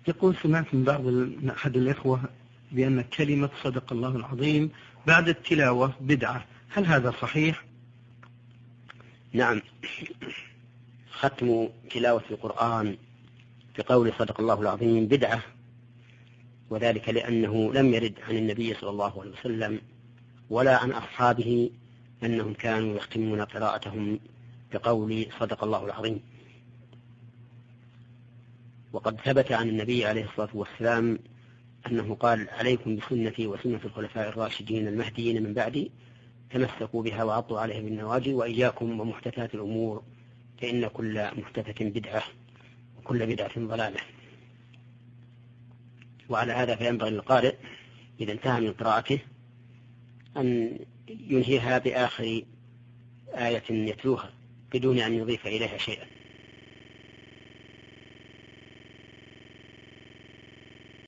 يقول سمعت من أحد الإخوة بأن كلمة صدق الله العظيم بعد التلاوة بدعة، هل هذا صحيح؟ نعم، ختم تلاوة القرآن بقول صدق الله العظيم بدعة، وذلك لأنه لم يرد عن النبي صلى الله عليه وسلم ولا عن أصحابه أنهم كانوا يختمون قراءتهم بقول صدق الله العظيم. وقد ثبت عن النبي عليه الصلاة والسلام أنه قال: عليكم بسنتي وسنة الخلفاء الراشدين المهديين من بعدي، تمسكوا بها وعضوا عليها بالنواجذ، وإياكم ومحدثات الأمور، فإن كل محدثة بدعة وكل بدعة ضلالة. وعلى هذا فينبغي للقارئ إذا انتهى من قراءته أن ينهيها بآخر آية يتلوها بدون أن يضيف إليها شيئا.